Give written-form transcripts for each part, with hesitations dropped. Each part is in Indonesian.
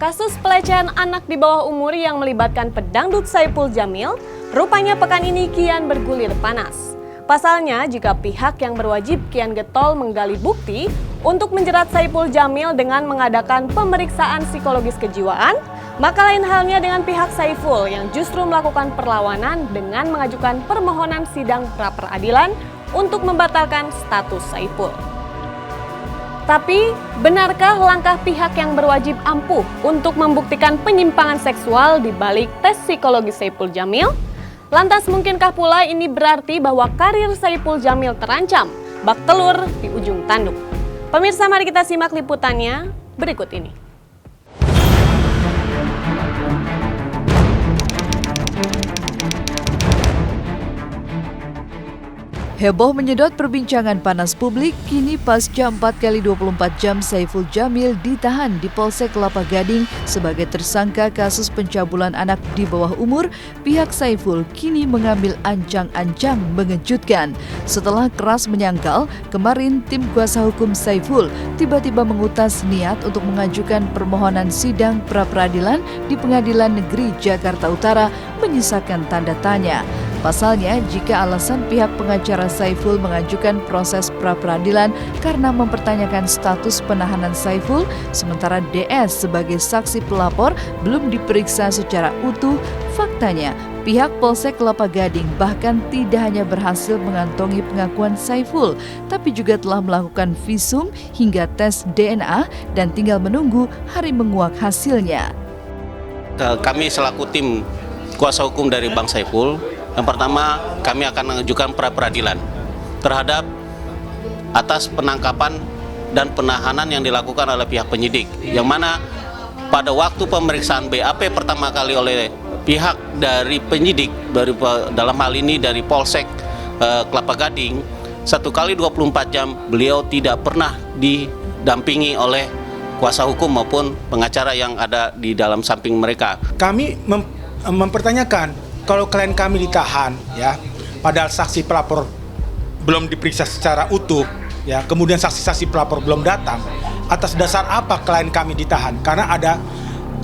Kasus pelecehan anak di bawah umur yang melibatkan pedangdut Saipul Jamil rupanya pekan ini kian bergulir panas. Pasalnya, jika pihak yang berwajib kian getol menggali bukti untuk menjerat Saipul Jamil dengan mengadakan pemeriksaan psikologis kejiwaan, maka lain halnya dengan pihak Saiful yang justru melakukan perlawanan dengan mengajukan permohonan sidang pra-peradilan untuk membatalkan status Saipul. Tapi, benarkah langkah pihak yang berwajib ampuh untuk membuktikan penyimpangan seksual di balik tes psikologi Saipul Jamil? Lantas mungkinkah pula ini berarti bahwa karir Saipul Jamil terancam, bak telur di ujung tanduk? Pemirsa, mari kita simak liputannya berikut ini. Heboh menyedot perbincangan panas publik, kini pasca 4x24 jam Saipul Jamil ditahan di Polsek Kelapa Gading sebagai tersangka kasus pencabulan anak di bawah umur, pihak Saiful kini mengambil ancang-ancang mengejutkan. Setelah keras menyangkal, kemarin tim kuasa hukum Saiful tiba-tiba mengutas niat untuk mengajukan permohonan sidang pra-peradilan di Pengadilan Negeri Jakarta Utara menyisakan tanda tanya. Pasalnya, jika alasan pihak pengacara Saiful mengajukan proses pra-peradilan karena mempertanyakan status penahanan Saiful, sementara DS sebagai saksi pelapor belum diperiksa secara utuh, faktanya pihak Polsek Kelapa Gading bahkan tidak hanya berhasil mengantongi pengakuan Saiful, tapi juga telah melakukan visum hingga tes DNA dan tinggal menunggu hari menguak hasilnya. Kami selaku tim kuasa hukum dari Bang Saiful, yang pertama, kami akan mengajukan pra-peradilan terhadap atas penangkapan dan penahanan yang dilakukan oleh pihak penyidik, yang mana pada waktu pemeriksaan BAP pertama kali oleh pihak dari penyidik, dalam hal ini dari Polsek Kelapa Gading, 1x24 jam beliau tidak pernah didampingi oleh kuasa hukum maupun pengacara yang ada di dalam samping mereka. Kami mempertanyakan, kalau klien kami ditahan, ya, padahal saksi pelapor belum diperiksa secara utuh, ya, kemudian saksi-saksi pelapor belum datang, atas dasar apa klien kami ditahan? Karena ada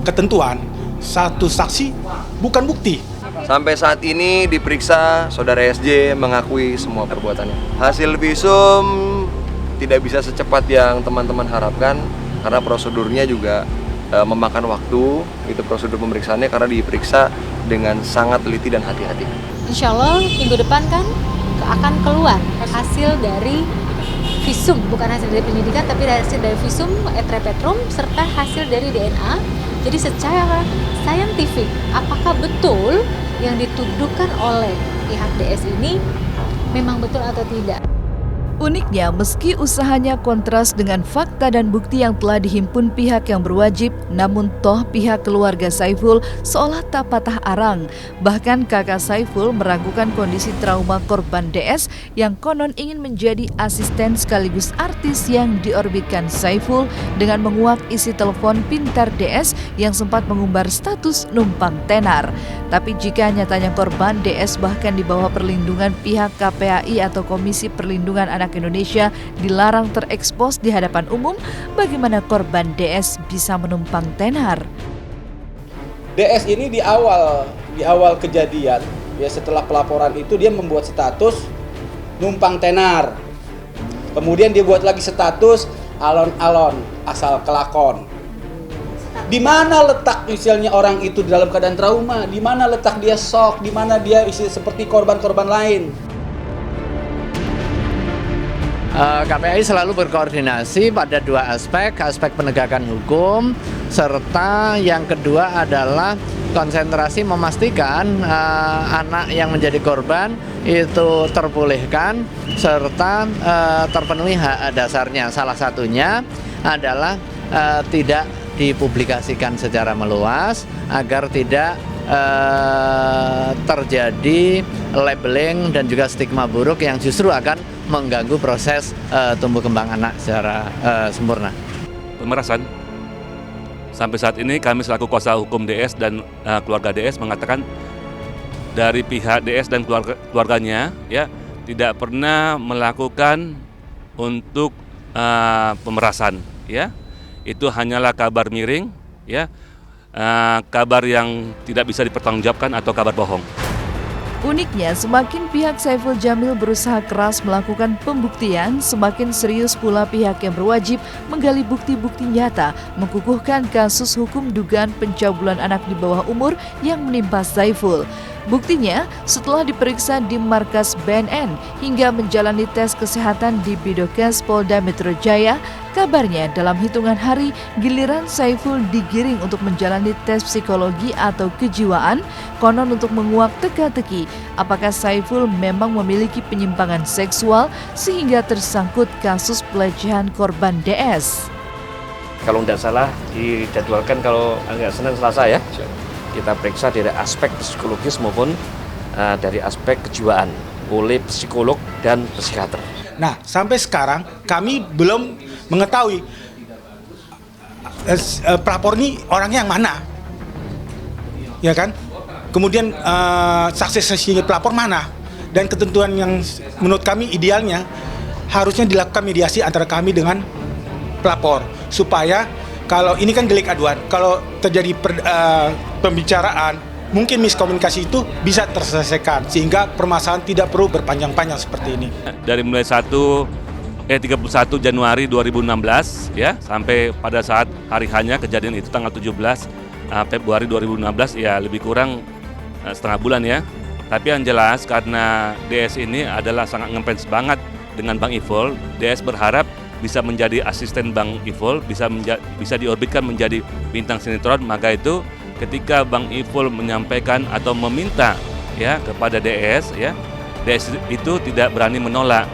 ketentuan satu saksi bukan bukti. Sampai saat ini diperiksa, saudara SJ mengakui semua perbuatannya. Hasil visum tidak bisa secepat yang teman-teman harapkan, karena prosedurnya juga memakan waktu, itu prosedur pemeriksaannya, karena diperiksa dengan sangat teliti dan hati-hati. Insya Allah minggu depan kan akan keluar hasil dari visum, bukan hasil dari penyidikan, tapi hasil dari visum et repetrum serta hasil dari DNA. Jadi secara saintifik, apakah betul yang dituduhkan oleh pihak DS ini memang betul atau tidak? Uniknya, meski usahanya kontras dengan fakta dan bukti yang telah dihimpun pihak yang berwajib, namun toh pihak keluarga Saiful seolah tak patah arang. Bahkan kakak Saiful meragukan kondisi trauma korban DS yang konon ingin menjadi asisten sekaligus artis yang diorbitkan Saiful dengan menguak isi telepon pintar DS yang sempat mengumbar status numpang tenar. Tapi jika nyatanya korban DS bahkan di bawah perlindungan pihak KPAI atau Komisi Perlindungan Anak Indonesia dilarang terekspos di hadapan umum, bagaimana korban DS bisa menumpang tenar? DS ini di awal kejadian, ya, setelah pelaporan itu dia membuat status numpang tenar. Kemudian dia buat lagi status alon-alon asal kelakon. Di mana letak misalnya orang itu di dalam keadaan trauma? Di mana letak dia shock? Di mana dia seperti korban-korban lain? KPAI selalu berkoordinasi pada dua aspek penegakan hukum, serta yang kedua adalah konsentrasi memastikan anak yang menjadi korban itu terpulihkan serta terpenuhi hak dasarnya. Salah satunya adalah tidak dipublikasikan secara meluas agar tidak terjadi labeling dan juga stigma buruk yang justru akan mengganggu proses tumbuh kembang anak secara sempurna. Pemerasan, sampai saat ini kami selaku kuasa hukum DS dan keluarga DS mengatakan dari pihak DS dan keluarganya, ya, tidak pernah melakukan untuk pemerasan, ya. Itu hanyalah kabar miring ya kabar yang tidak bisa dipertanggungjawabkan atau kabar bohong. Uniknya, semakin pihak Saiful Jamil berusaha keras melakukan pembuktian, semakin serius pula pihak yang berwajib menggali bukti-bukti nyata, mengukuhkan kasus hukum dugaan pencabulan anak di bawah umur yang menimpa Saiful. Buktinya, setelah diperiksa di markas BNN hingga menjalani tes kesehatan di Bidokes Polda Metro Jaya, kabarnya dalam hitungan hari giliran Saiful digiring untuk menjalani tes psikologi atau kejiwaan, konon untuk menguak teka-teki apakah Saiful memang memiliki penyimpangan seksual sehingga tersangkut kasus pelecehan korban DS. Kalau tidak salah dijadwalkan kalau agak Senin Selasa ya. Kita periksa dari aspek psikologis maupun dari aspek kejiwaan oleh psikolog dan psikiater. Nah, sampai sekarang kami belum mengetahui pelapor ini orangnya yang mana, ya kan? Kemudian saksi-saksi pelapor mana? Dan ketentuan yang menurut kami idealnya harusnya dilakukan mediasi antara kami dengan pelapor supaya kalau ini kan delik aduan, kalau terjadi pembicaraan, mungkin miskomunikasi itu bisa terselesaikan sehingga permasalahan tidak perlu berpanjang-panjang seperti ini. Dari mulai 31 Januari 2016 ya sampai pada saat hari hanya kejadian itu tanggal 17 Februari 2016 ya lebih kurang setengah bulan ya. Tapi yang jelas karena DS ini adalah sangat ngefans banget dengan Bang Iful, DS berharap bisa menjadi asisten Bang Iful, bisa diorbitkan menjadi bintang sinetron. Maka itu ketika Bang Iful menyampaikan atau meminta ya kepada DS ya, DS itu tidak berani menolak.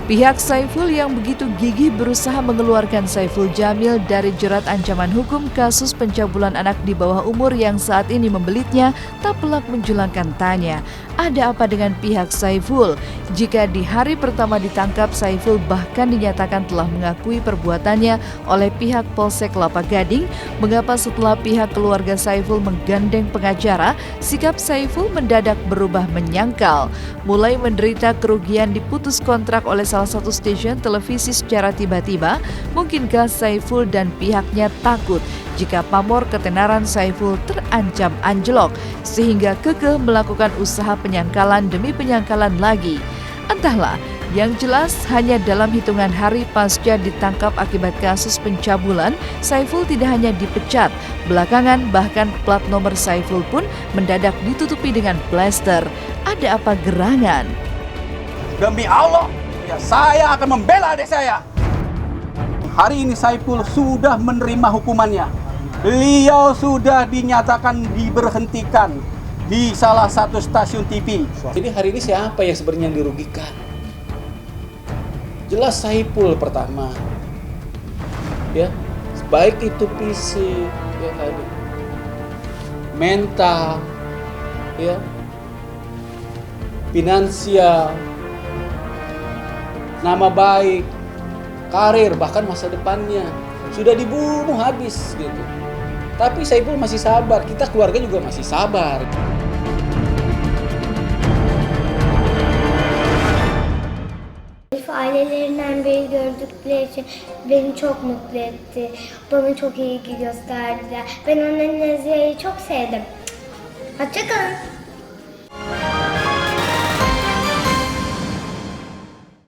Pihak Saiful yang begitu gigih berusaha mengeluarkan Saiful Jamil dari jerat ancaman hukum kasus pencabulan anak di bawah umur yang saat ini membelitnya, tak pelak menjulangkan tanya, ada apa dengan pihak Saiful? Jika di hari pertama ditangkap, Saiful bahkan dinyatakan telah mengakui perbuatannya oleh pihak Polsek Kelapa Gading, mengapa setelah pihak keluarga Saiful menggandeng pengacara, sikap Saiful mendadak berubah menyangkal? Mulai menderita kerugian diputus kontrak oleh salah satu stasiun televisi secara tiba-tiba, mungkinkah Saiful dan pihaknya takut jika pamor ketenaran Saiful terancam anjlok, sehingga kekeh melakukan usaha penyangkalan demi penyangkalan lagi? Entahlah, yang jelas hanya dalam hitungan hari pasca ditangkap akibat kasus pencabulan, Saiful tidak hanya dipecat, belakangan bahkan plat nomor Saiful pun mendadak ditutupi dengan plester. Ada apa gerangan? Demi Allah, ya saya akan membela adik saya. Hari ini Saiful sudah menerima hukumannya. Beliau sudah dinyatakan diberhentikan di salah satu stasiun TV. Jadi hari ini siapa yang sebenarnya dirugikan? Jelas Saiful pertama. Ya, baik itu fisik, ya tadi, mental, ya, finansial, nama baik, karir, bahkan masa depannya sudah dibunuh habis gitu. Tapi Saiful masih sabar, kita keluarga juga masih sabar. Ailelerinden beri gördükleri için beni çok mutlu etti. Bana çok ilgi gösterdiler. Ben onların Nezihe'yi çok sevdim. Hoşça kalın.